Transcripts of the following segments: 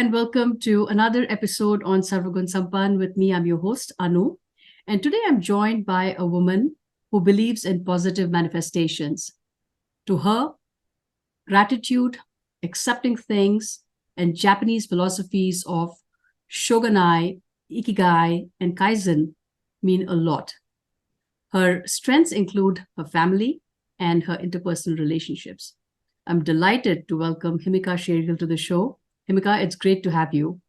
and welcome to another episode on Sarva Gunn Sampann. With me, I'm your host, Anu. And today I'm joined by a woman who believes in positive manifestations. To her, gratitude, accepting things, and Japanese philosophies of Shoganai, Ikigai, and Kaizen mean a lot. Her strengths include her family and her interpersonal relationships. I'm delighted to welcome Himika Shergill to the show. Himika, it's great to have you.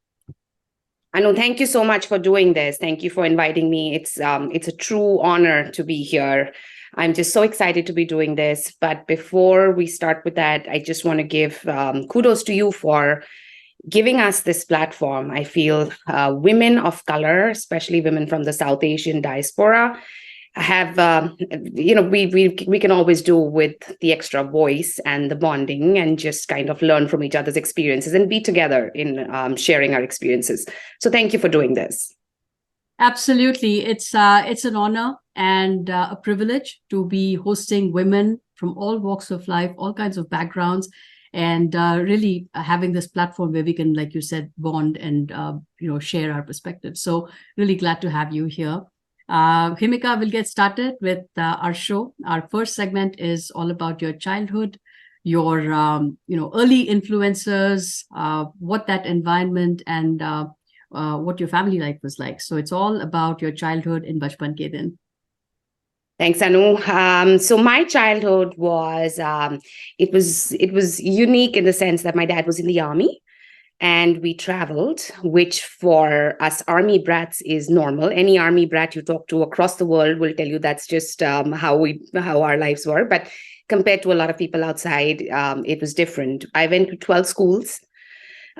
Anu, thank you so much for doing this. Thank you for inviting me. It's a true honor to be here. I'm just so excited to be doing this. But before we start with that, I just want to give kudos to you for giving us this platform. I feel women of color, especially women from the South Asian diaspora, have we can always do with the extra voice and the bonding and just kind of learn from each other's experiences and be together in sharing our experiences. So thank you for doing this. Absolutely. It's an honor and a privilege to be hosting women from all walks of life, all kinds of backgrounds, and really having this platform where we can, like you said, bond and share our perspectives. So really glad to have you here. Himika, we'll get started with our show. Our first segment is all about your childhood, your early influences, what that environment and what your family life was like. So it's all about your childhood in Bachchpan ke din. Thanks, Anu. So my childhood was it was unique in the sense that my dad was in the army. And we traveled, which for us army brats is normal. Any army brat you talk to across the world will tell you that's just how our lives were. But compared to a lot of people outside, it was different. I went to 12 schools,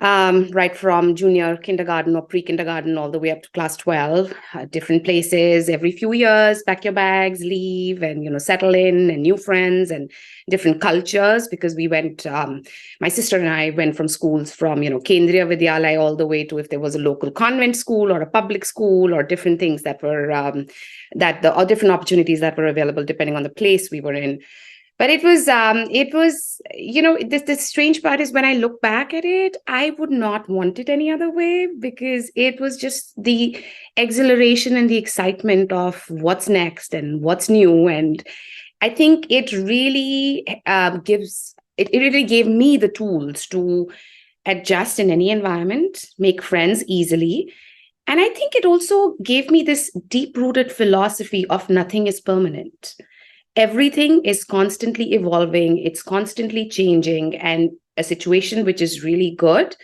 right from junior kindergarten or pre-kindergarten all the way up to class 12, different places. Every few years, pack your bags, leave, and settle in, and new friends and different cultures. Because we went, my sister and I went from schools from Kendriya Vidyalaya all the way to if there was a local convent school or a public school or different things that were or different opportunities that were available depending on the place we were in. But it was the strange part is when I look back at it, I would not want it any other way, because it was just the exhilaration and the excitement of what's next and what's new. And I think it really it really gave me the tools to adjust in any environment, make friends easily. And I think it also gave me this deep-rooted philosophy of nothing is permanent. Everything is constantly evolving. It's constantly changing. And a situation which is really good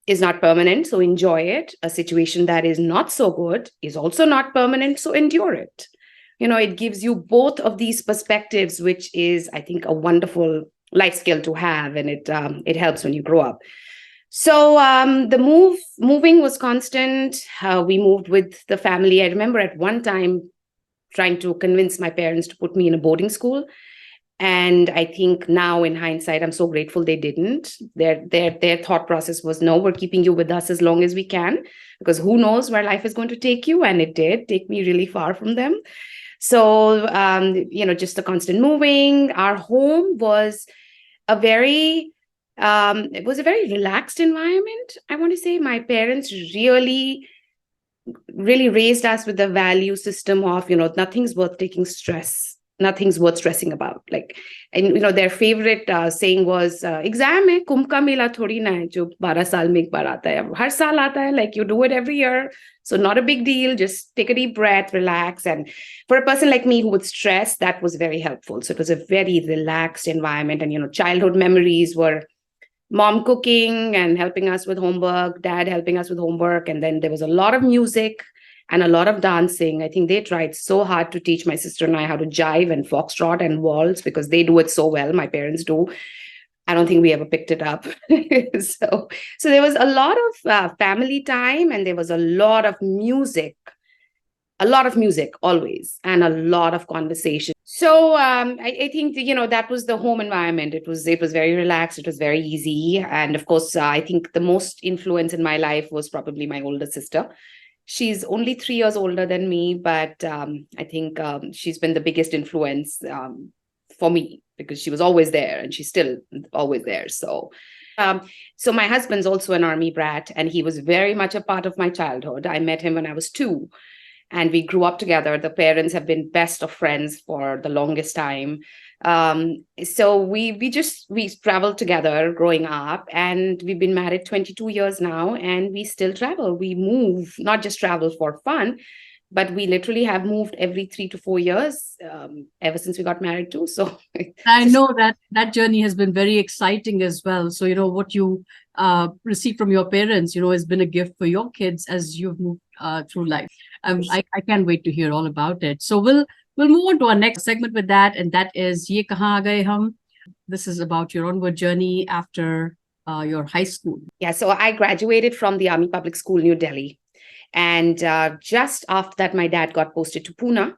is not permanent, so enjoy it. A situation that is not so good is also not permanent, so endure it. It gives you both of these perspectives, which is, I think, a wonderful life skill to have. And it helps when you grow up. So the moving was constant. We moved with the family. I remember at one time trying to convince my parents to put me in a boarding school. And I think now in hindsight, I'm so grateful they didn't. Their thought process was, no, we're keeping you with us as long as we can, because who knows where life is going to take you. And it did take me really far from them. So, just the constant moving. Our home was a very relaxed environment. I want to say my parents really raised us with the value system of, nothing's worth taking stress. Nothing's worth stressing about. Their favorite saying was, exam hai, kumbh ka mela thodi na hai, jo 12 saal mein ek baar aata hai. Har saal aata hai, like you do it every year. So not a big deal. Just take a deep breath, relax. And for a person like me who would stress, that was very helpful. So it was a very relaxed environment. And, childhood memories were mom cooking and helping us with homework, dad helping us with homework. And then there was a lot of music and a lot of dancing. I think they tried so hard to teach my sister and I how to jive and foxtrot and waltz, because they do it so well. My parents do. I don't think we ever picked it up. So there was a lot of family time, and there was a lot of music always, and a lot of conversation. So I think, that was the home environment. It was very relaxed. It was very easy. And of course, I think the most influence in my life was probably my older sister. She's only 3 years older than me, but I think she's been the biggest influence for me, because she was always there and she's still always there. So So my husband's also an army brat, and he was very much a part of my childhood. I met him when I was 2, and we grew up together. The parents have been best of friends for the longest time. So we traveled together growing up, and we've been married 22 years now, and we still travel. We move, not just travel for fun, but we literally have moved every 3 to 4 years ever since we got married too. So I know that journey has been very exciting as well. So, what you receive from your parents, has been a gift for your kids as you've moved through life. I can't wait to hear all about it. So we'll move on to our next segment with that, and that is Ye Kahaan Gaye Hum. This is about your onward journey after your high school. Yeah, so I graduated from the Army Public School, New Delhi. And just after that, my dad got posted to Pune.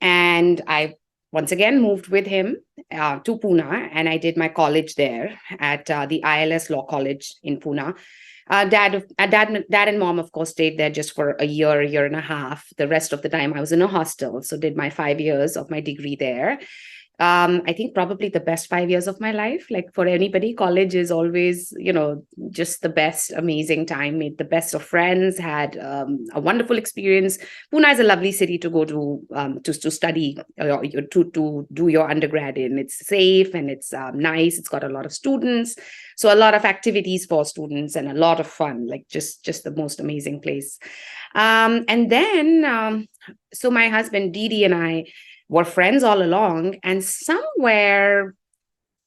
And I once again moved with him to Pune. And I did my college there at the ILS Law College in Pune. Dad and mom, of course, stayed there just for a year and a half. The rest of the time I was in a hostel. So did my 5 years of my degree there. I think probably the best 5 years of my life. Like for anybody, college is always, just the best, amazing time. Made the best of friends, had a wonderful experience. Pune is a lovely city to go to study, to do your undergrad in. It's safe and it's nice. It's got a lot of students. So a lot of activities for students and a lot of fun, like just the most amazing place. And then, so my husband, Didi, and I were friends all along. And somewhere,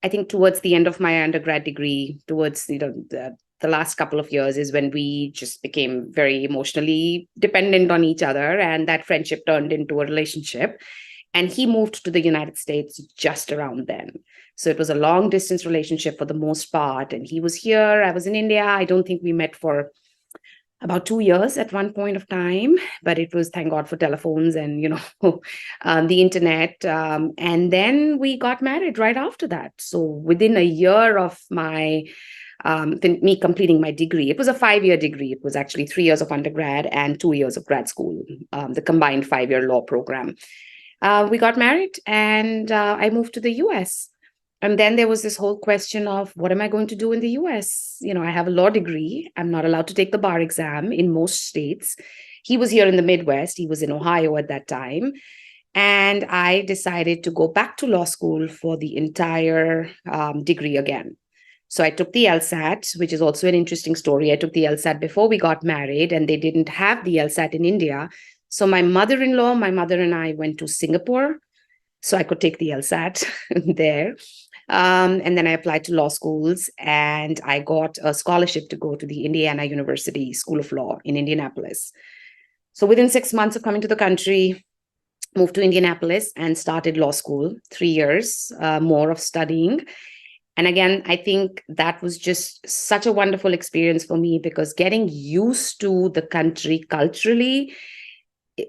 I think towards the end of my undergrad degree, towards the last couple of years is when we just became very emotionally dependent on each other. And that friendship turned into a relationship. And he moved to the United States just around then. So it was a long distance relationship for the most part. And he was here, I was in India. I don't think we met for about 2 years at one point of time, but it was, thank God for telephones and, the internet. And then we got married right after that. So within a year of me completing my degree, it was a 5-year degree. It was actually 3 years of undergrad and 2 years of grad school, the combined 5-year law program. We got married and I moved to the US. And then there was this whole question of what am I going to do in the US? I have a law degree. I'm not allowed to take the bar exam in most states. He was here in the Midwest. He was in Ohio at that time. And I decided to go back to law school for the entire degree again. So I took the LSAT, which is also an interesting story. I took the LSAT before we got married, and they didn't have the LSAT in India. So my mother-in-law, my mother and I went to Singapore so I could take the LSAT there. And then I applied to law schools and I got a scholarship to go to the Indiana University School of Law in Indianapolis. So within 6 months of coming to the country, moved to Indianapolis and started law school, 3 years more of studying. And again, I think that was just such a wonderful experience for me because getting used to the country culturally,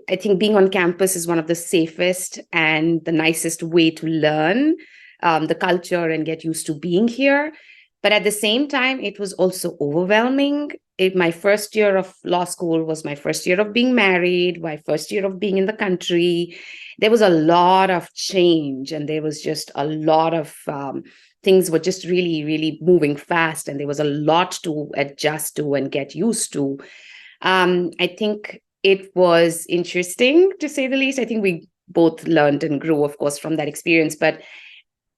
I think being on campus is one of the safest and the nicest way to learn the culture and get used to being here. But at the same time, it was also overwhelming. My first year of law school was my first year of being married, my first year of being in the country. There was a lot of change and there was just a lot of things were just really, really moving fast. And there was a lot to adjust to and get used to. I think it was interesting, to say the least. I think we both learned and grew, of course, from that experience. But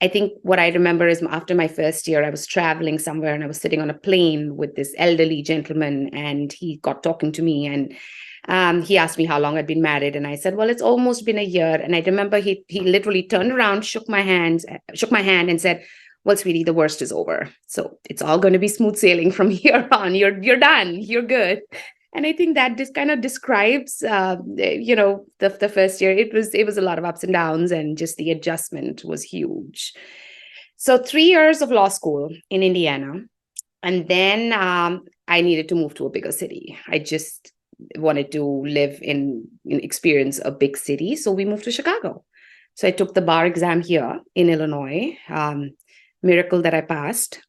I think what I remember is after my first year, I was traveling somewhere and I was sitting on a plane with this elderly gentleman and he got talking to me and he asked me how long I'd been married. And I said, well, it's almost been a year. And I remember he literally turned around, shook my hand and said, well, sweetie, the worst is over. So it's all going to be smooth sailing from here on. You're done. You're good. And I think that this kind of describes, the first year. It was a lot of ups and downs, and just the adjustment was huge. So 3 years of law school in Indiana, and then I needed to move to a bigger city. I just wanted to live experience a big city, so we moved to Chicago. So I took the bar exam here in Illinois. Miracle that I passed.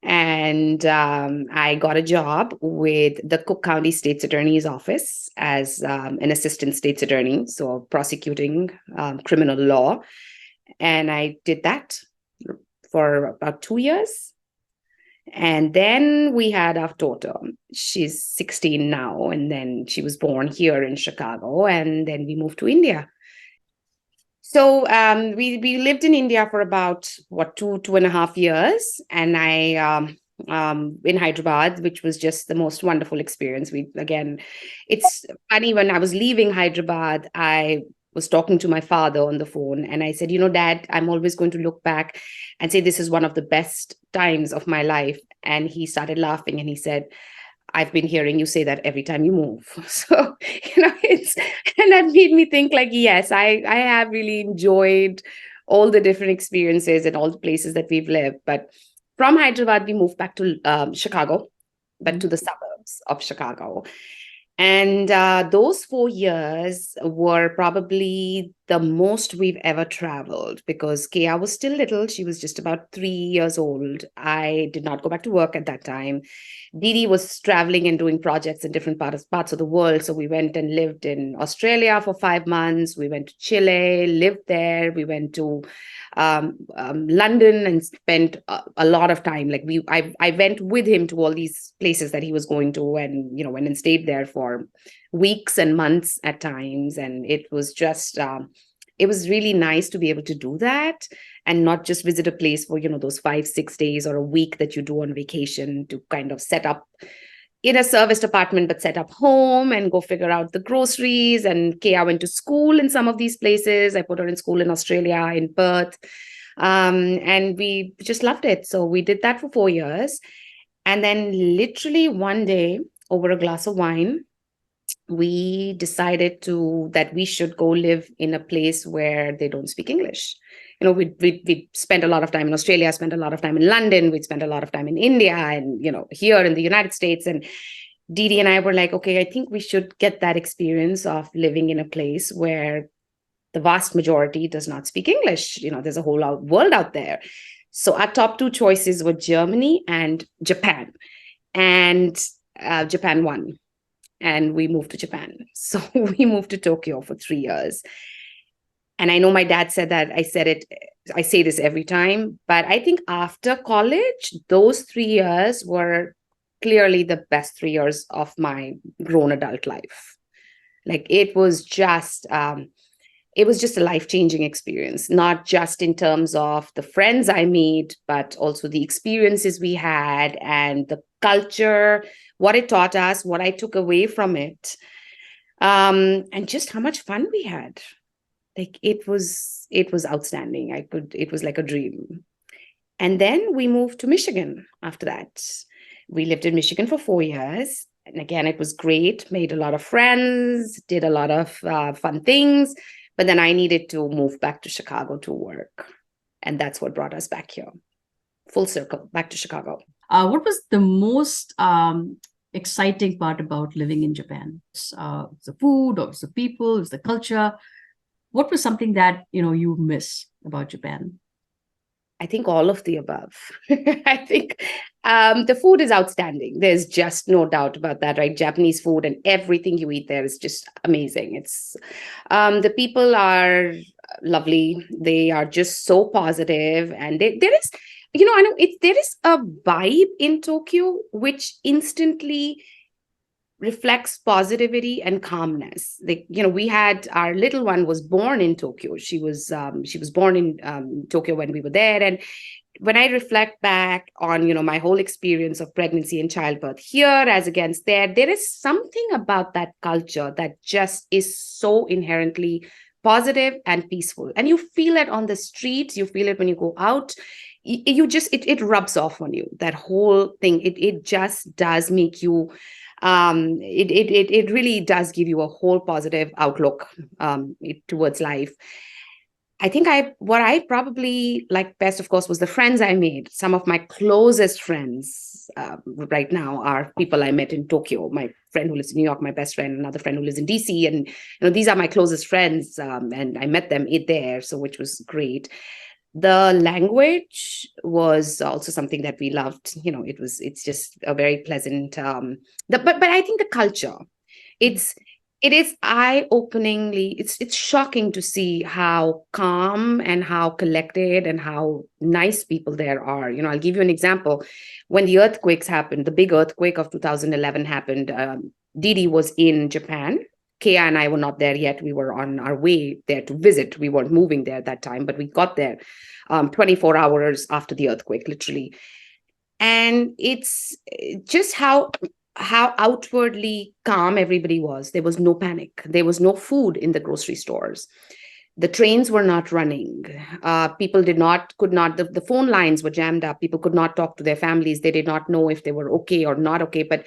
And I got a job with the Cook County State's Attorney's Office as an assistant state's attorney, so prosecuting criminal law. And I did that for about 2 years. And then we had our daughter. She's 16 now. And then she was born here in Chicago. And then we moved to India. So we lived in India for about, 2.5 years. And I in Hyderabad, which was just the most wonderful experience. It's funny, when I was leaving Hyderabad, I was talking to my father on the phone, and I said, Dad, I'm always going to look back and say this is one of the best times of my life. And he started laughing and he said, I've been hearing you say that every time you move. So, and that made me think, like, yes, I have really enjoyed all the different experiences and all the places that we've lived. But from Hyderabad, we moved back to Chicago, but to the suburbs of Chicago. And those 4 years were probably the most we've ever traveled, because Kaya was still little. She was just about 3 years old. I did not go back to work at that time. Didi was traveling and doing projects in different parts of the world. So we went and lived in Australia for 5 months. We went to Chile, lived there. We went to London and spent a lot of time. Like I went with him to all these places that he was going to, and went and stayed there for weeks and months at times. And it was just it was really nice to be able to do that and not just visit a place for those 5-6 days or a week that you do on vacation, to kind of set up in a serviced apartment, but set up home and go figure out the groceries. And Kaya went to school in some of these places. I put her in school in Australia, in Perth. And we just loved it. So we did that for 4 years. And then literally one day, over a glass of wine, we decided that we should go live in a place where they don't speak English. We spent a lot of time in Australia, spent a lot of time in London, we'd spent a lot of time in India and, here in the United States. And Didi and I were like, okay, I think we should get that experience of living in a place where the vast majority does not speak English. There's a whole world out there. So our top 2 choices were Germany and Japan. And Japan won. And we moved to Japan. So we moved to Tokyo for 3 years. And I know my dad said that. I say this every time, but I think after college, those 3 years were clearly the best 3 years of my grown adult life. Like it was just a life-changing experience, not just in terms of the friends I made, but also the experiences we had and the culture, what it taught us, what I took away from it, and just how much fun we had. Like it was outstanding. It was like a dream. And then we moved to Michigan after that. We lived in Michigan for 4 years. And again, it was great, made a lot of friends, did a lot of fun things. But then I needed to move back to Chicago to work. And that's what brought us back here. Full circle, back to Chicago. What was the most exciting part about living in Japan? It's the food, or it's the people, it's the culture. What was something that you miss about Japan? I think all of the above. I think the food is outstanding. There's just no doubt about that, right? Japanese food and everything you eat there is just amazing. It's the people are lovely. They are just so positive, and there is, I know there is a vibe in Tokyo which instantly reflects positivity and calmness. We had our little one was born in Tokyo. She was born in Tokyo when we were there. And when I reflect back on, my whole experience of pregnancy and childbirth here as against there is something about that culture that just is so inherently positive and peaceful. And you feel it on the streets. You feel it when you go out. It rubs off on you. That whole thing, it just does make you it really does give you a whole positive outlook towards life. I think what I probably liked best, of course, was the friends I made. Some of my closest friends right now are people I met in Tokyo. My friend who lives in New York, my best friend, another friend who lives in DC. And these are my closest friends, and I met them there, so which was great. The language was also something that we loved. It's just a very pleasant, but I think the culture, it's It is eye-openingly, it's shocking to see how calm and how collected and how nice people there are. I'll give you an example. When the earthquakes happened, the big earthquake of 2011 happened, Didi was in Japan. Kaya and I were not there yet. We were on our way there to visit. We weren't moving there at that time, but we got there 24 hours after the earthquake, literally. And it's just how outwardly calm everybody was. There was no panic. There was no food in the grocery stores. The trains were not running. People could not, the phone lines were jammed up. People could not talk to their families. They did not know if they were okay or not okay, but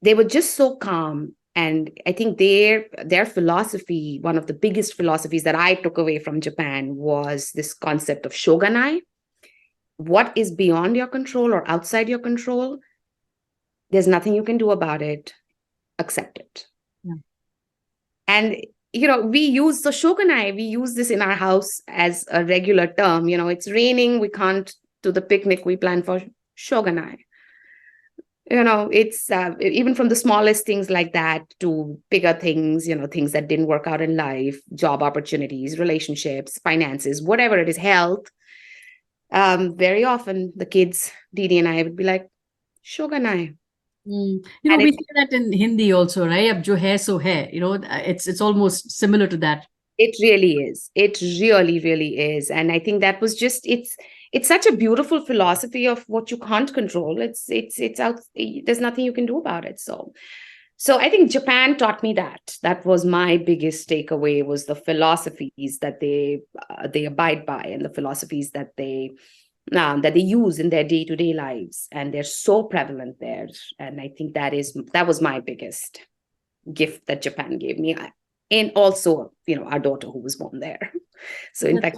they were just so calm. And I think their philosophy, one of the biggest philosophies that I took away from Japan, was this concept of shoganai. What is beyond your control or outside your control, there's nothing you can do about it. Accept it. Yeah. And, we use the shoganai, we use this in our house as a regular term. It's raining, we can't do the picnic we plan for, shoganai. It's even from the smallest things like that to bigger things, things that didn't work out in life, job opportunities, relationships, finances, whatever it is, health. Very often the kids, Didi and I, would be like, shoganai. We say that in Hindi also, right? Ab jo hai so hai. It's almost similar to that. It really is. It really, really is. And I think that was just, it's such a beautiful philosophy of what you can't control. It's out. There's nothing you can do about it. So I think Japan taught me that. That was my biggest takeaway, was the philosophies that they abide by, and the philosophies that they use in their day-to-day lives, and they're so prevalent there. And I think that was my biggest gift that Japan gave me, and also our daughter who was born there. So in fact,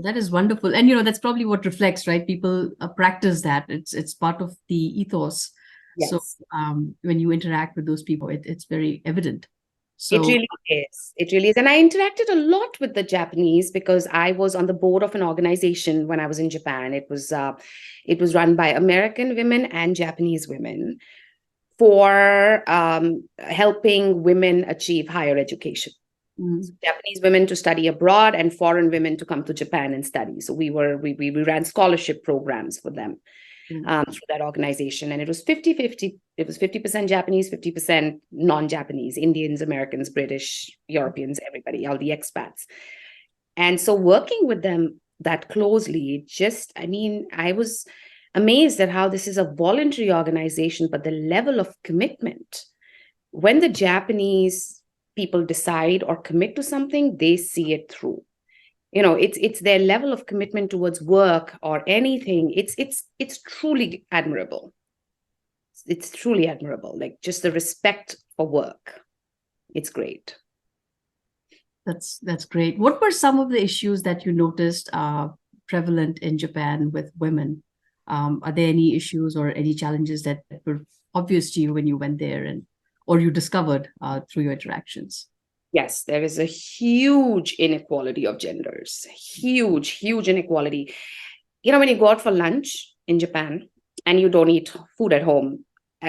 that is wonderful, and that's probably what reflects, right? People practice that. It's part of the ethos. Yes. So when you interact with those people, it's very evident. So it really is. It really is. And I interacted a lot with the Japanese because I was on the board of an organization when I was in Japan. It was run by American women and Japanese women for helping women achieve higher education. So Japanese women to study abroad and foreign women to come to Japan and study. So we ran scholarship programs for them through that organization. And it was 50-50. It was 50% Japanese, 50% non-Japanese, Indians, Americans, British, Europeans, everybody, all the expats. And so working with them that closely, I was amazed at how this is a voluntary organization, but the level of commitment. When the Japanese people decide or commit to something, they see it through. It's their level of commitment towards work or anything. It's truly admirable. It's truly admirable. Like, just the respect for work. It's great. That's great. What were some of the issues that you noticed prevalent in Japan with women? Are there any issues or any challenges that were obvious to you when you went there, or you discovered through your interactions? Yes, there is a huge inequality of genders. Huge, huge inequality. When you go out for lunch in Japan and you don't eat food at home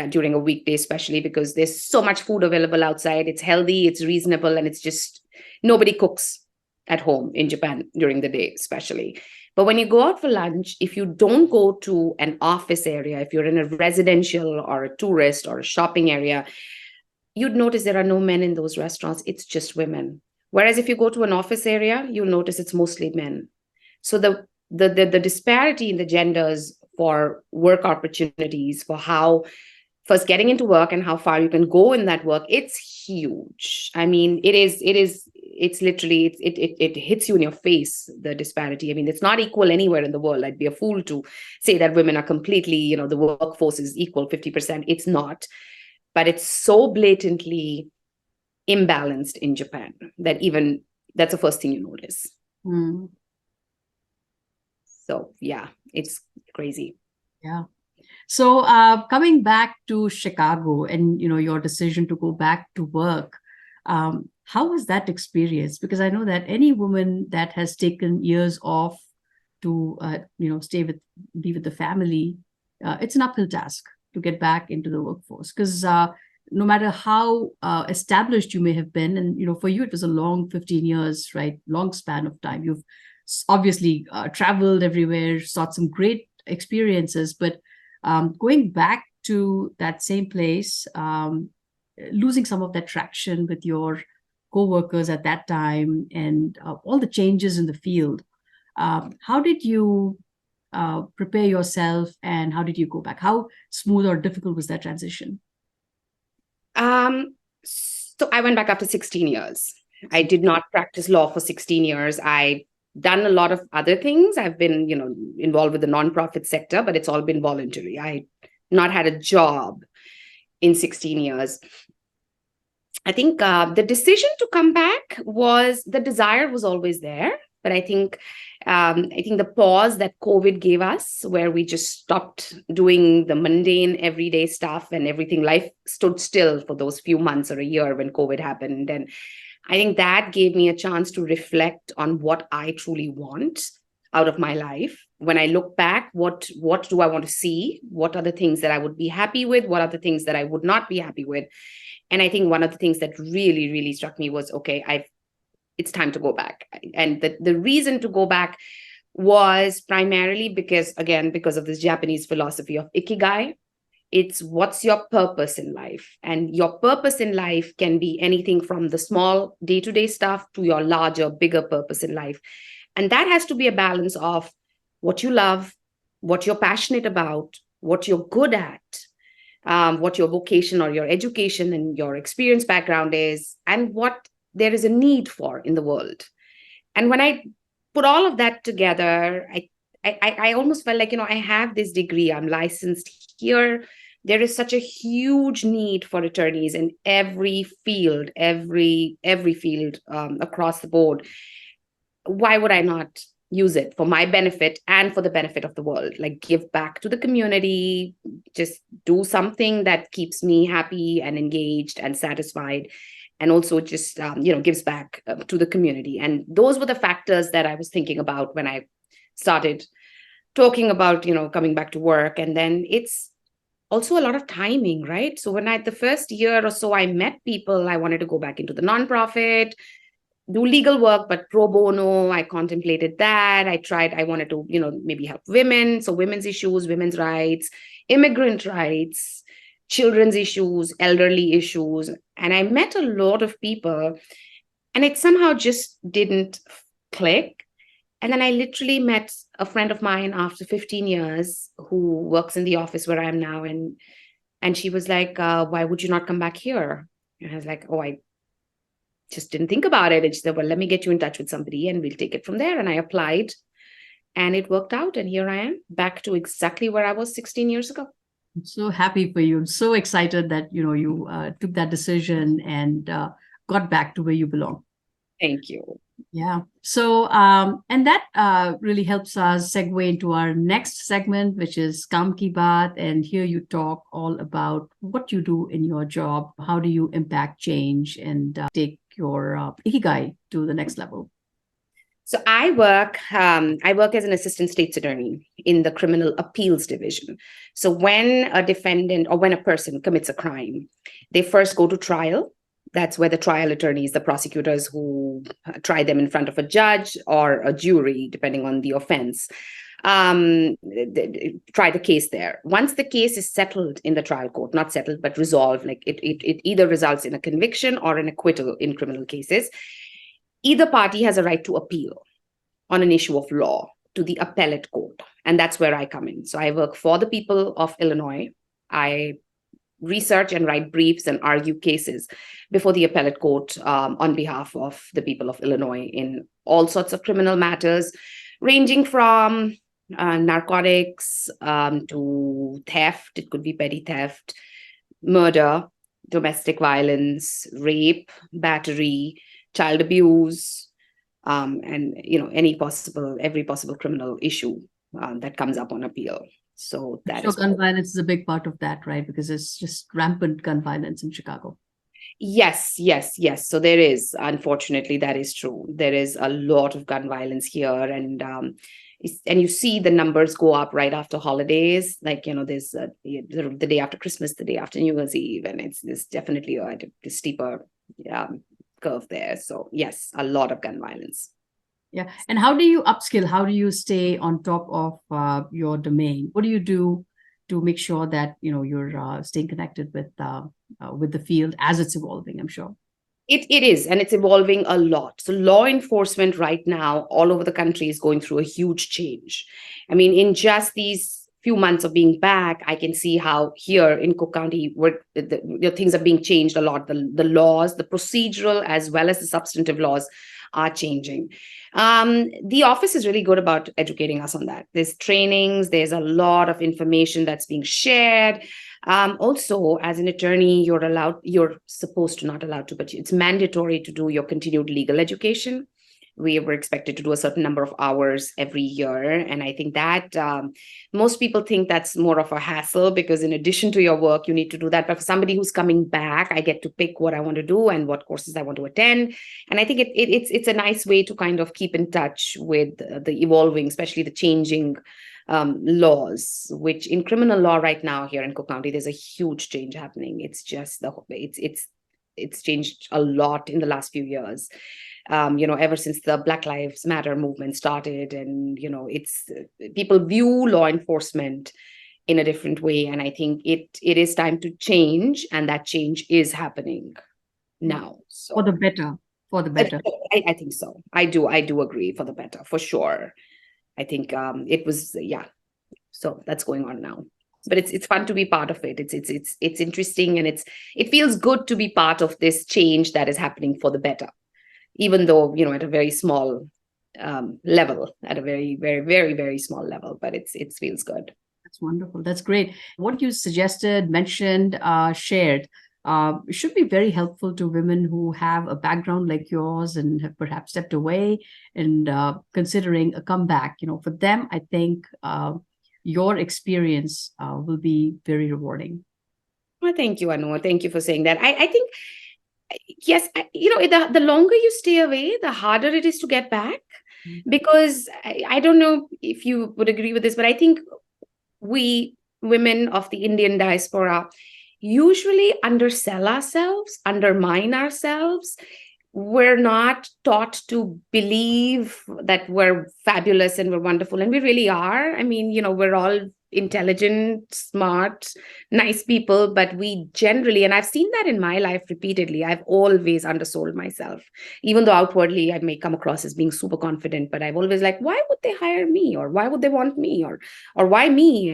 during a weekday, especially because there's so much food available outside, it's healthy, it's reasonable, and it's just nobody cooks at home in Japan during the day, especially. But when you go out for lunch, if you don't go to an office area, if you're in a residential or a tourist or a shopping area, you'd notice there are no men in those restaurants. It's just women. Whereas if you go to an office area, you'll notice it's mostly men. So the disparity in the genders for work opportunities, for how first getting into work and how far you can go in that work, it's huge. I mean, it's literally, it hits you in your face, the disparity. I mean, it's not equal anywhere in the world. I'd be a fool to say that women are completely, the workforce is equal 50%. It's not. But it's so blatantly imbalanced in Japan that even that's the first thing you notice. So, yeah, it's crazy. Yeah. So coming back to Chicago and, your decision to go back to work, how was that experience? Because I know that any woman that has taken years off to, be with the family, it's an uphill task to get back into the workforce, because no matter how established you may have been, and for you it was a long 15 years, right? Long span of time. You've obviously traveled everywhere, sought some great experiences, but going back to that same place, losing some of that traction with your co-workers at that time, and all the changes in the field. How did you prepare yourself, and how did you go back? How smooth or difficult was that transition? So I went back after 16 years. I did not practice law for 16 years. I done a lot of other things. I've been, involved with the nonprofit sector, but it's all been voluntary. I not had a job in 16 years. I think the decision to come back the desire was always there. But I think the pause that COVID gave us, where we just stopped doing the mundane everyday stuff and everything, life stood still for those few months or a year when COVID happened. And I think that gave me a chance to reflect on what I truly want out of my life. When I look back, what do I want to see? What are the things that I would be happy with? What are the things that I would not be happy with? And I think one of the things that really, really struck me was, okay, it's time to go back. And the reason to go back was primarily because of this Japanese philosophy of Ikigai. It's what's your purpose in life? And your purpose in life can be anything from the small day-to-day stuff to your larger, bigger purpose in life. And that has to be a balance of what you love, what you're passionate about, what you're good at, what your vocation or your education and your experience background is, and what there is a need for in the world. And when I put all of that together, I almost felt like, I have this degree, I'm licensed here. There is such a huge need for attorneys in every field, every field across the board. Why would I not use it for my benefit and for the benefit of the world? Like, give back to the community, just do something that keeps me happy and engaged and satisfied. And also just, gives back to the community. And those were the factors that I was thinking about when I started talking about, coming back to work. And then it's also a lot of timing, right? So when the first year or so I met people, I wanted to go back into the nonprofit, do legal work, but pro bono. I contemplated that. I wanted to, maybe help women. So women's issues, women's rights, immigrant rights, children's issues, elderly issues. And I met a lot of people, and it somehow just didn't click. And then I literally met a friend of mine after 15 years who works in the office where I am now. And she was like, why would you not come back here? And I was like, I just didn't think about it. And she said, well, let me get you in touch with somebody and we'll take it from there. And I applied and it worked out. And here I am, back to exactly where I was 16 years ago. I'm so happy for you. I'm so excited that, you took that decision and got back to where you belong. Thank you. Yeah. So, and that really helps us segue into our next segment, which is Kaam Ki Baat. And here you talk all about what you do in your job. How do you impact change and take your Ikigai to the next level? So I work as an assistant state's attorney in the criminal appeals division. So when a defendant or when a person commits a crime, they first go to trial. That's where the trial attorneys, the prosecutors who try them in front of a judge or a jury, depending on the offense, try the case there. Once the case is settled in the trial court, not settled, but resolved, like it either results in a conviction or an acquittal in criminal cases, either party has a right to appeal on an issue of law to the appellate court. And that's where I come in. So I work for the people of Illinois. I research and write briefs and argue cases before the appellate court on behalf of the people of Illinois in all sorts of criminal matters, ranging from narcotics to theft. It could be petty theft, murder, domestic violence, rape, battery, child abuse, and every possible criminal issue that comes up on appeal. So that is gun violence is a big part of that, right? Because it's just rampant gun violence in Chicago. Yes. So there is, unfortunately, that is true. There is a lot of gun violence here, and And you see the numbers go up right after holidays, like, there's the day after Christmas, the day after New Year's Eve, and there's definitely a steeper curve there. So yes, a lot of gun violence. Yeah. And how do you upskill? How do you stay on top of your domain? What do you do to make sure that you're staying connected with the field as it's evolving? I'm sure. It is, and it's evolving a lot. So law enforcement right now all over the country is going through a huge change. I mean, in just these few months of being back, I can see how here in Cook County, where things are being changed a lot. The laws, the procedural as well as the substantive laws are changing. The office is really good about educating us on that. There's trainings, there's a lot of information that's being shared. Also, as an attorney, you're supposed to, not allowed to, but it's mandatory to do your continued legal education. We were expected to do a certain number of hours every year. And I think that most people think that's more of a hassle, because in addition to your work, you need to do that. But for somebody who's coming back, I get to pick what I want to do and what courses I want to attend. And I think it's a nice way to kind of keep in touch with the evolving, especially the changing laws, which in criminal law right now here in Cook County, there's a huge change happening. It's just it's changed a lot in the last few years. Ever since the Black Lives Matter movement started, and it's people view law enforcement in a different way, and I think it is time to change, and that change is happening now. So for the better. I think so. I do agree, for the better, for sure. I think it was, so that's going on now, but it's fun to be part of it. It's interesting, and it feels good to be part of this change that is happening for the better, even though at a very small level, at a very, very, very, very small level, but it feels good. That's wonderful. That's great. What you suggested, mentioned, shared should be very helpful to women who have a background like yours and have perhaps stepped away and considering a comeback. For them, I think your experience will be very rewarding. Well, thank you, Anu. Thank you for saying that. I think, yes, the longer you stay away, the harder it is to get back. Because I don't know if you would agree with this, but I think we women of the Indian diaspora usually undersell ourselves, undermine ourselves. We're not taught to believe that we're fabulous and we're wonderful, and we really are. I mean, we're all intelligent, smart, nice people, but we generally, and I've seen that in my life repeatedly, I've always undersold myself, even though outwardly I may come across as being super confident, but I've always like, why would they hire me, or why would they want me, or why me?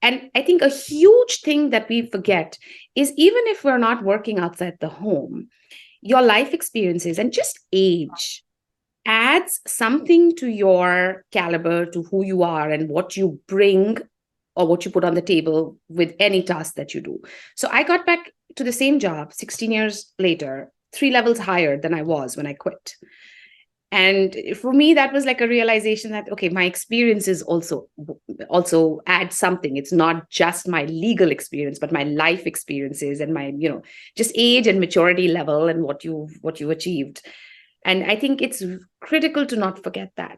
And I think a huge thing that we forget is, even if we're not working outside the home, your life experiences and just age adds something to your caliber, to who you are and what you bring or what you put on the table with any task that you do. So I got back to the same job 16 years later, 3 levels higher than I was when I quit. And for me, that was like a realization that, okay, my experiences also add something. It's not just my legal experience, but my life experiences and my, just age and maturity level and what you achieved. And I think it's critical to not forget that.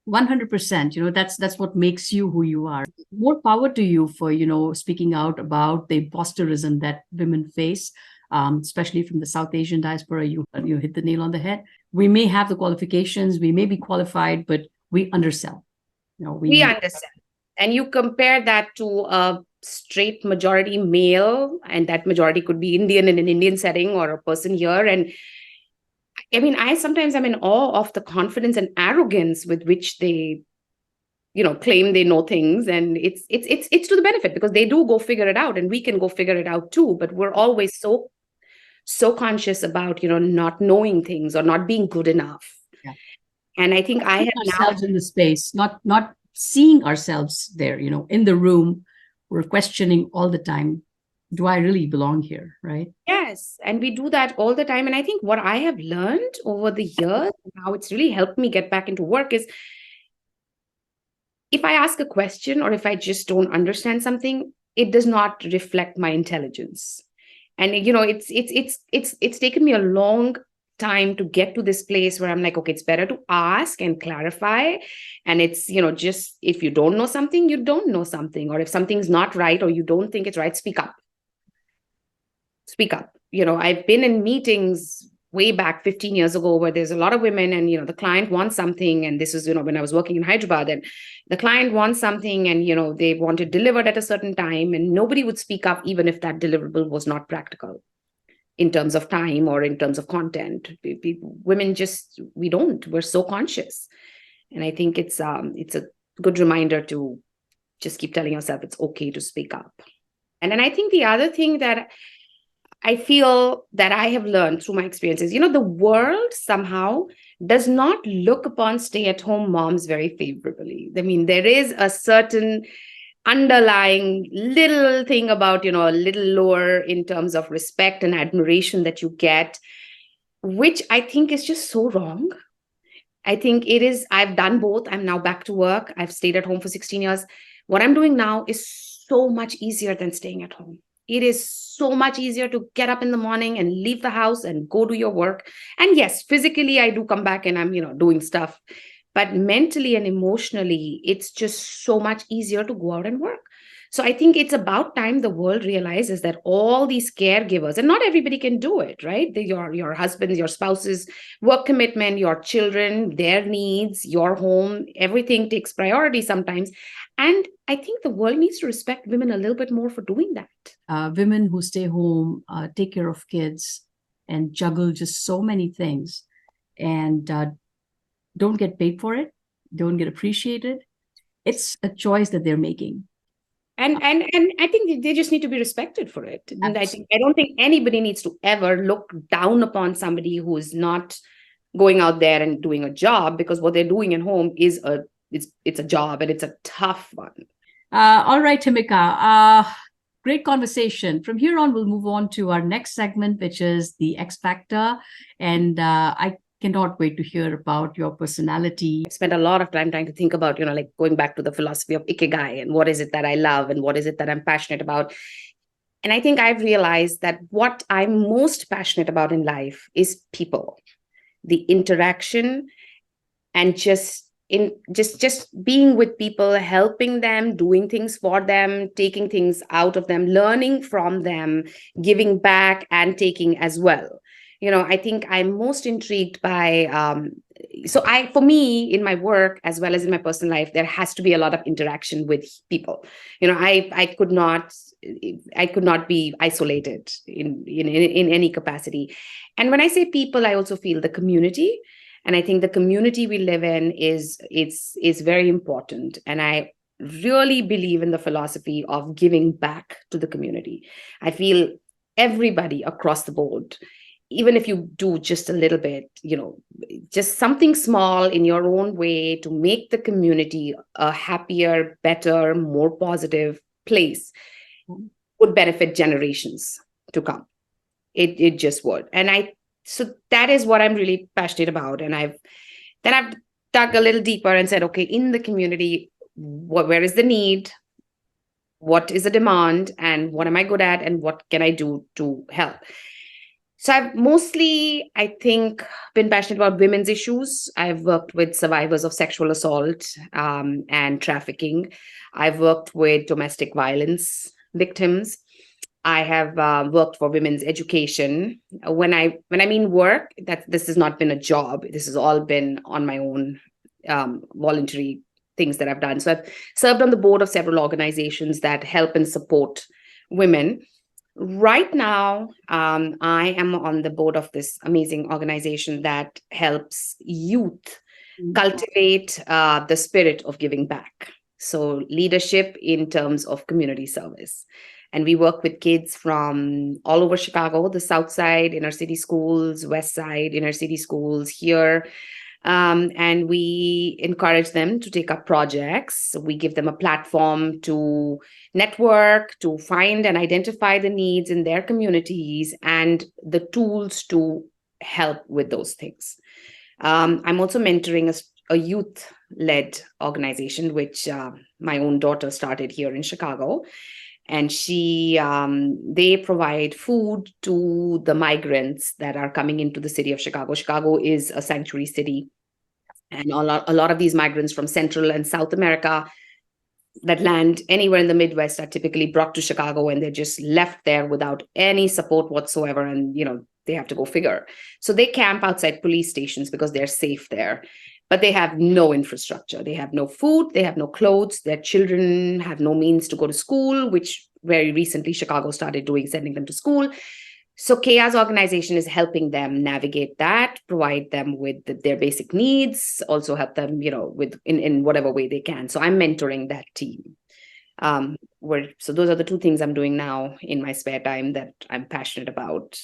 100%. That's what makes you who you are. More power to you for, speaking out about the imposterism that women face. Especially from the South Asian diaspora, you hit the nail on the head. We may have the qualifications, we may be qualified, but we undersell. We undersell. And you compare that to a straight majority male, and that majority could be Indian in an Indian setting, or a person here. And I mean, sometimes I'm in awe of the confidence and arrogance with which they claim they know things, and it's to the benefit, because they do go figure it out, and we can go figure it out too. But we're always so conscious about not knowing things or not being good enough. Yeah. And I think I have ourselves in the space, not seeing ourselves there. In the room, we're questioning all the time, do I really belong here, right? Yes, and we do that all the time. And I think what I have learned over the years, how it's really helped me get back into work, is if I ask a question or if I just don't understand something, it does not reflect my intelligence. And it's taken me a long time to get to this place where I'm like, okay, it's better to ask and clarify. And it's, just if you don't know something, you don't know something. Or if something's not right or you don't think it's right, speak up. Speak up. I've been in meetings way back 15 years ago where there's a lot of women and, the client wants something. And this is, when I was working in Hyderabad, and the client wants something and, they want it delivered at a certain time, and nobody would speak up even if that deliverable was not practical in terms of time or in terms of content. Women we're so conscious. And I think it's a good reminder to just keep telling yourself it's okay to speak up. And then I think the other thing that I feel that I have learned through my experiences, the world somehow does not look upon stay-at-home moms very favorably. I mean, there is a certain underlying little thing about, a little lower in terms of respect and admiration that you get, which I think is just so wrong. I think it is, I've done both. I'm now back to work. I've stayed at home for 16 years. What I'm doing now is so much easier than staying at home. It is so much easier to get up in the morning and leave the house and go do your work. And yes, physically, I do come back and I'm, doing stuff. But mentally and emotionally, it's just so much easier to go out and work. So I think it's about time the world realizes that all these caregivers, and not everybody can do it, right? Your husbands, your spouses, work commitment, your children, their needs, your home, everything takes priority sometimes. And I think the world needs to respect women a little bit more for doing that. Women who stay home, take care of kids, and juggle just so many things, and don't get paid for it, don't get appreciated. It's a choice that they're making. And I think they just need to be respected for it. And I don't think anybody needs to ever look down upon somebody who is not going out there and doing a job, because what they're doing at home is it's a job, and it's a tough one. All right, Himika. Great conversation. From here on, we'll move on to our next segment, which is the X Factor. And I cannot wait to hear about your personality. I spent a lot of time trying to think about, like going back to the philosophy of Ikigai and what is it that I love and what is it that I'm passionate about. And I think I've realized that what I'm most passionate about in life is people, the interaction, and just being with people, helping them, doing things for them, taking things out of them, learning from them, giving back and taking as well. I think I'm most intrigued by, for me, in my work, as well as in my personal life, there has to be a lot of interaction with people. I could not be isolated in any capacity. And when I say people, I also feel the community. And I think the community we live in is very important. And I really believe in the philosophy of giving back to the community. I feel everybody across the board, even if you do just a little bit, just something small in your own way to make the community a happier, better, more positive place, would benefit generations to come. It just would. And so that is what I'm really passionate about. And I've dug a little deeper and said, okay, in the community, where is the need? What is the demand? And what am I good at? And what can I do to help? So I've mostly, I think, been passionate about women's issues. I've worked with survivors of sexual assault and trafficking. I've worked with domestic violence victims. I have worked for women's education. When I mean work, this has not been a job. This has all been on my own voluntary things that I've done. So I've served on the board of several organizations that help and support women. Right now, I am on the board of this amazing organization that helps youth cultivate the spirit of giving back. So leadership in terms of community service. And we work with kids from all over Chicago, the South Side, inner city schools, West Side, inner city schools here. And we encourage them to take up projects. We give them a platform to network, to find and identify the needs in their communities and the tools to help with those things. I'm also mentoring a youth-led organization, which my own daughter started here in Chicago. And they provide food to the migrants that are coming into the city of Chicago. Chicago is a sanctuary city. And a lot of these migrants from Central and South America that land anywhere in the Midwest are typically brought to Chicago, and they're just left there without any support whatsoever. And, they have to go figure. So they camp outside police stations because they're safe there. But they have no infrastructure. They have no food. They have no clothes. Their children have no means to go to school, which very recently Chicago started doing, sending them to school. So Kaya's organization is helping them navigate that, provide them with their basic needs, also help them, with in whatever way they can. So I'm mentoring that team. So those are the two things I'm doing now in my spare time that I'm passionate about.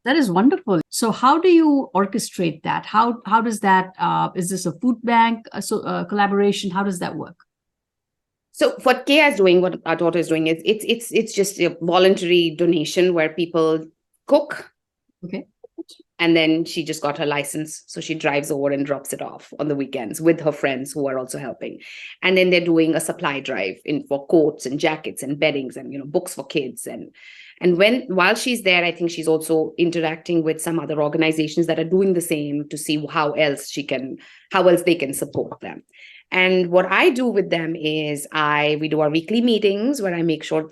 That is wonderful. So how do you orchestrate that? How does that, is this a food bank collaboration? How does that work? So what Kaya is doing, what our daughter is doing, is it's just a voluntary donation where people cook. Okay. And then she just got her license. So she drives over and drops it off on the weekends with her friends who are also helping. And then they're doing a supply drive for coats and jackets and beddings and, books for kids. And while she's there, I think she's also interacting with some other organizations that are doing the same to see how else they can support them. And what I do with them is we do our weekly meetings where I make sure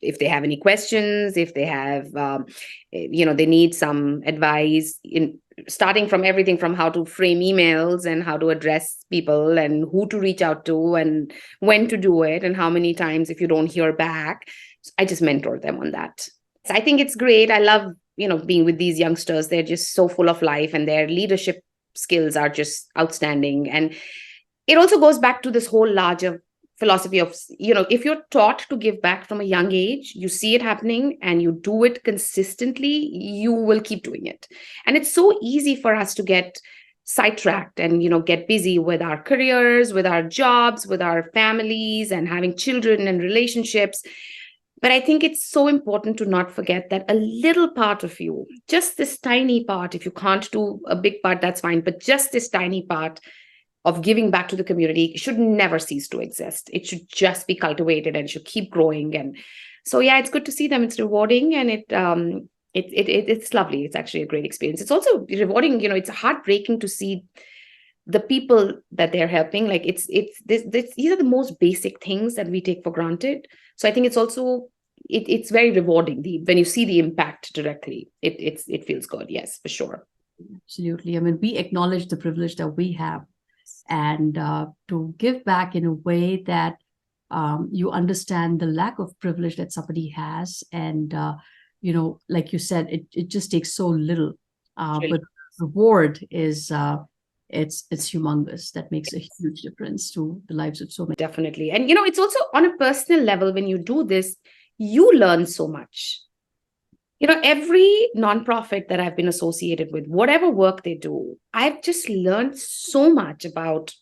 if they have any questions, if they have, they need some advice starting from everything from how to frame emails and how to address people and who to reach out to and when to do it and how many times if you don't hear back. I just mentor them on that. So I think it's great. I love, being with these youngsters. They're just so full of life and their leadership skills are just outstanding. And it also goes back to this whole larger philosophy of, if you're taught to give back from a young age, you see it happening and you do it consistently, you will keep doing it. And it's so easy for us to get sidetracked and, get busy with our careers, with our jobs, with our families and having children and relationships. But I think it's so important to not forget that a little part of you, just this tiny part, if you can't do a big part, that's fine. But just this tiny part of giving back to the community should never cease to exist. It should just be cultivated and should keep growing. And so, yeah, it's good to see them. It's rewarding and it's lovely. It's actually a great experience. It's also rewarding. It's heartbreaking to see the people that they're helping. Like these are the most basic things that we take for granted. So I think it's also it's very rewarding when you see the impact directly. It feels good. Yes, for sure. Absolutely. I mean, we acknowledge the privilege that we have. And to give back in a way that you understand the lack of privilege that somebody has. And, like you said, it just takes so little. But reward is, it's humongous. That makes a huge difference to the lives of so many. Definitely. And, it's also on a personal level, when you do this, you learn so much. Every nonprofit that I've been associated with, whatever work they do, I've just learned so much about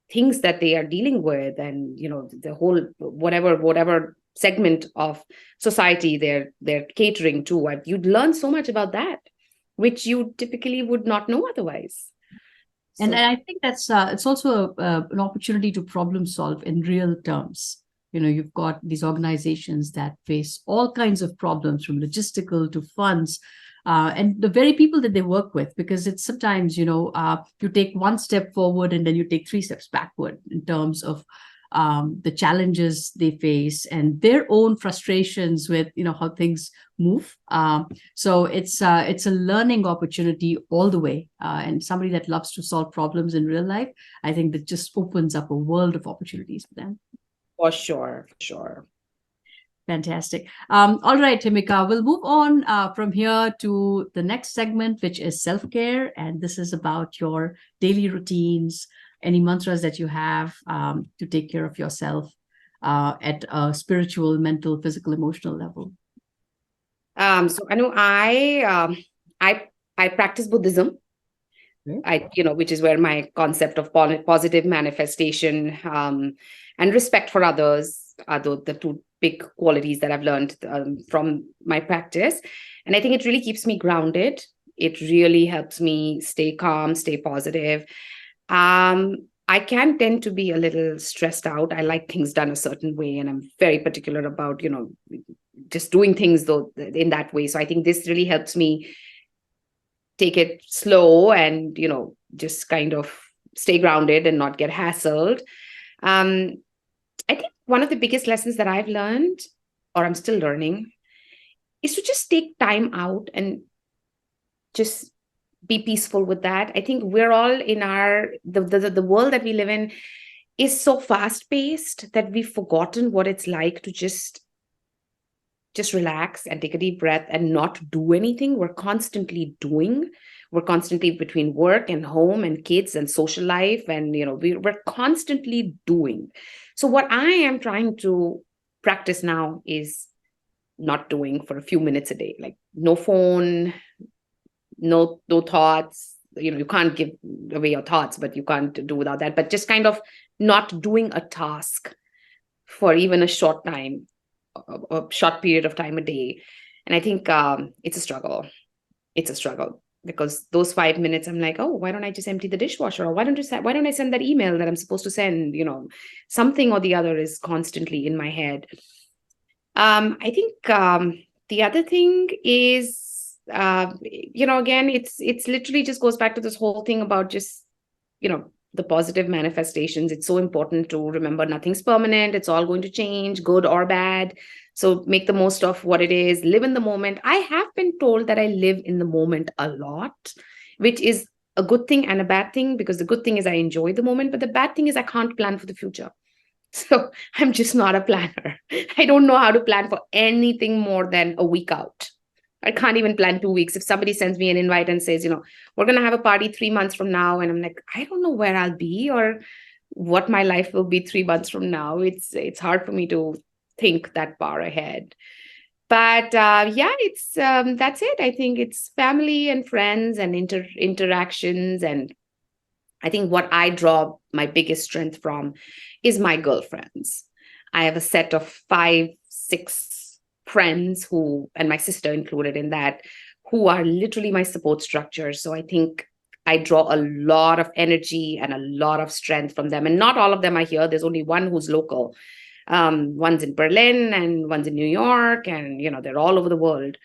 things that they are dealing with and, the whole, whatever segment of society they're catering to. You'd learn so much about that, which you typically would not know otherwise. And I think that's it's also an opportunity to problem solve in real terms. You've got these organizations that face all kinds of problems from logistical to funds and the very people that they work with, because it's sometimes, you take one step forward and then you take 3 steps backward in terms of the challenges they face and their own frustrations with, how things move. So it's a learning opportunity all the way. And somebody that loves to solve problems in real life, I think that just opens up a world of opportunities for them. For sure. Fantastic. All right, Himika, we'll move on from here to the next segment, which is self-care. And this is about your daily routines, any mantras that you have to take care of yourself at a spiritual, mental, physical, emotional level. So I know I practice Buddhism. Which is where my concept of positive manifestation and respect for others are the 2 big qualities that I've learned from my practice. And I think it really keeps me grounded. It really helps me stay calm, stay positive. I can tend to be a little stressed out. I like things done a certain way, and I'm very particular about, just doing things though in that way. So I think this really helps me take it slow and, just kind of stay grounded and not get hassled. Um, I think one of the biggest lessons that I've learned, or I'm still learning, is to just take time out and just be peaceful with that. I think we're all in the world that we live in is so fast paced that we've forgotten what it's like to just relax and take a deep breath and not do anything. We're constantly doing. We're constantly between work and home and kids and social life. And, we're constantly doing. So what I am trying to practice now is not doing for a few minutes a day, like no phone, no thoughts. You can't give away your thoughts, but you can't do without that. But just kind of not doing a task for even a short time, a short period of time a day. And I think it's a struggle. It's a struggle because those 5 minutes, I'm like, oh, why don't I just empty the dishwasher? Or why don't I send that email that I'm supposed to send? Something or the other is constantly in my head. I think the other thing is, again, it's literally just goes back to this whole thing about just, the positive manifestations. It's so important to remember nothing's permanent. It's all going to change, good or bad. So make the most of what it is, live in the moment. I have been told that I live in the moment a lot, which is a good thing and a bad thing, because the good thing is I enjoy the moment, but the bad thing is I can't plan for the future. So I'm just not a planner. I don't know how to plan for anything more than a week out. I can't even plan 2 weeks. If somebody sends me an invite and says, we're going to have a party 3 months from now, and I'm like, I don't know where I'll be or what my life will be 3 months from now. It's hard for me to think that far ahead. But it's that's it. I think it's family and friends and interactions. And I think what I draw my biggest strength from is my girlfriends. I have a set of 5, 6 friends and my sister included in that, who are literally my support structure. So I think I draw a lot of energy and a lot of strength from them. And not all of them are here. There's only one who's local. One's in Berlin and one's in New York, and, they're all over the world.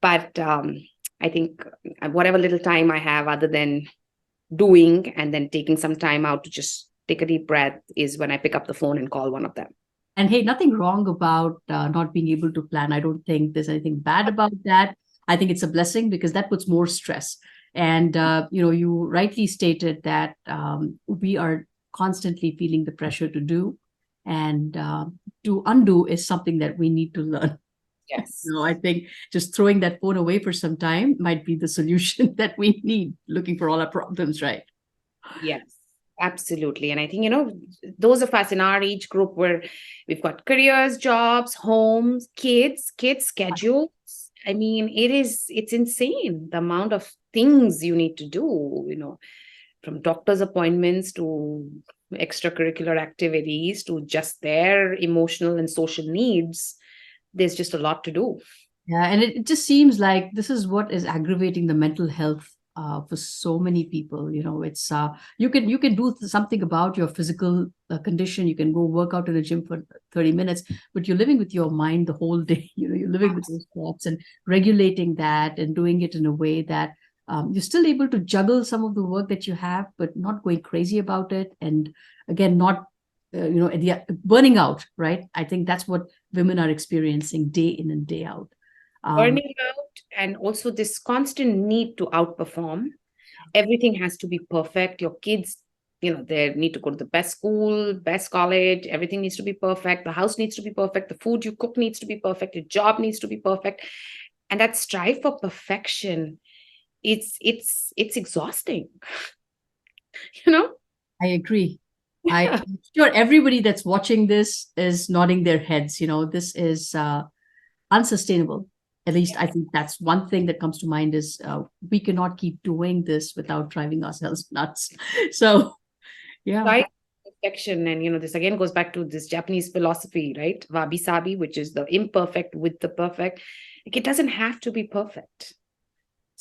But I think whatever little time I have other than doing and then taking some time out to just take a deep breath is when I pick up the phone and call one of them. And hey, nothing wrong about not being able to plan. I don't think there's anything bad about that. I think it's a blessing because that puts more stress. And, you rightly stated that we are constantly feeling the pressure to do, and to undo is something that we need to learn. Yes. I think just throwing that phone away for some time might be the solution that we need, looking for all our problems, right? Yes. Absolutely. And I think, those of us in our age group where we've got careers, jobs, homes, kids schedules. I mean, it's insane the amount of things you need to do, from doctor's appointments to extracurricular activities to just their emotional and social needs. There's just a lot to do. Yeah. And it just seems like this is what is aggravating the mental health for so many people. It's you can do something about your physical condition. You can go work out in a gym for 30 minutes, but you're living with your mind the whole day. You're living with those thoughts and regulating that and doing it in a way that you're still able to juggle some of the work that you have, but not going crazy about it. And again, not burning out, right? I think that's what women are experiencing day in and day out. Burning out, and also this constant need to outperform. Everything has to be perfect. Your kids, they need to go to the best school, best college. Everything needs to be perfect. The house needs to be perfect. The food you cook needs to be perfect. Your job needs to be perfect. And that strive for perfection, it's exhausting. I agree. I'm sure everybody that's watching this is nodding their heads. This is unsustainable. At least I think that's one thing that comes to mind is we cannot keep doing this without driving ourselves nuts. So, yeah. Right. Perfection. And, this again goes back to this Japanese philosophy, right? Wabi-Sabi, which is the imperfect with the perfect. Like, it doesn't have to be perfect.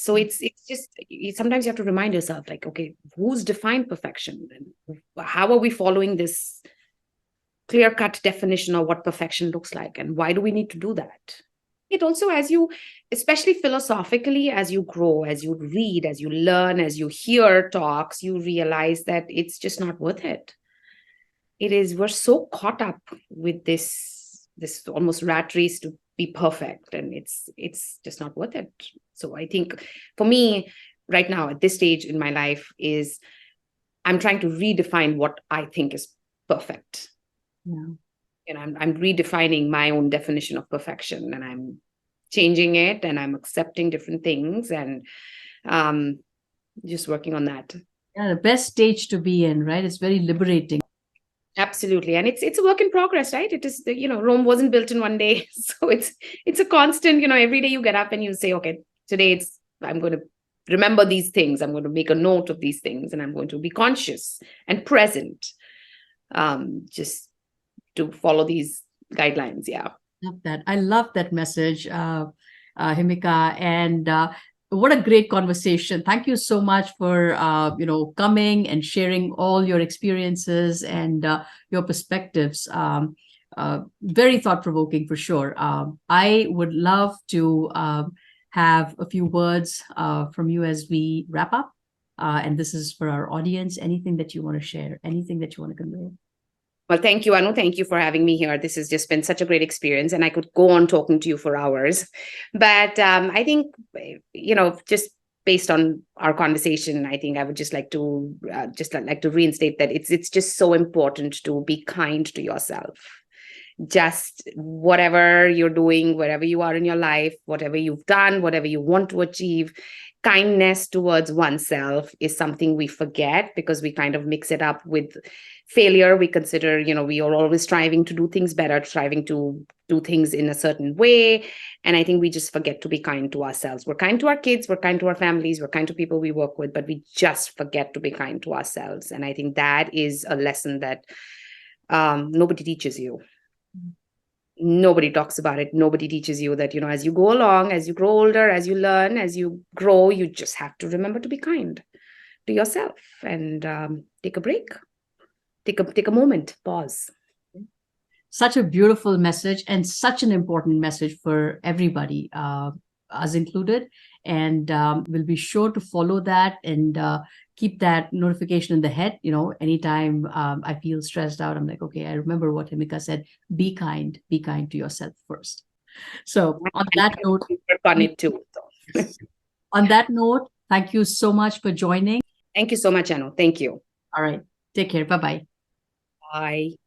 So it's just, sometimes you have to remind yourself, like, okay, who's defined perfection? And how are we following this clear-cut definition of what perfection looks like? And why do we need to do that? It also, as you, especially philosophically, as you grow, as you read, as you learn, as you hear talks, you realize that it's just not worth it. We're so caught up with this almost rat race to be perfect, and it's just not worth it. So I think for me right now at this stage in my life is I'm trying to redefine what I think is perfect. Yeah. And I'm redefining my own definition of perfection, and I'm changing it, and I'm accepting different things, and just working on that. Yeah, the best stage to be in, right? It's very liberating. Absolutely. And it's a work in progress, right? It is, Rome wasn't built in one day. So it's a constant, every day you get up and you say, okay, today I'm going to remember these things. I'm going to make a note of these things, and I'm going to be conscious and present, just to follow these guidelines. Yeah. Love that. I love that message, Himika. And what a great conversation. Thank you so much for, coming and sharing all your experiences and your perspectives. Very thought-provoking for sure. I would love to have a few words from you as we wrap up. And this is for our audience. Anything that you want to share, anything that you want to convey? Well, thank you, Anu. Thank you for having me here. This has just been such a great experience, and I could go on talking to you for hours. But I think, just based on our conversation, I think I would just like to reinstate that it's just so important to be kind to yourself. Just whatever you're doing, wherever you are in your life, whatever you've done, whatever you want to achieve, kindness towards oneself is something we forget because we kind of mix it up with failure. We consider, we are always striving to do things better, striving to do things in a certain way. And I think we just forget to be kind to ourselves. We're kind to our kids, we're kind to our families, we're kind to people we work with, but we just forget to be kind to ourselves. And I think that is a lesson that nobody teaches you. Nobody talks about it. Nobody teaches you that, as you go along, as you grow older, as you learn, as you grow, you just have to remember to be kind to yourself and take a break. Take a moment, pause. Such a beautiful message, and such an important message for everybody, us included. And we'll be sure to follow that and keep that notification in the head. Anytime I feel stressed out, I'm like, okay, I remember what Himika said, be kind to yourself first. So on that note, work on it too. On that note, thank you so much for joining. Thank you so much, Anu. Thank you. All right. Take care. Bye-bye. Bye.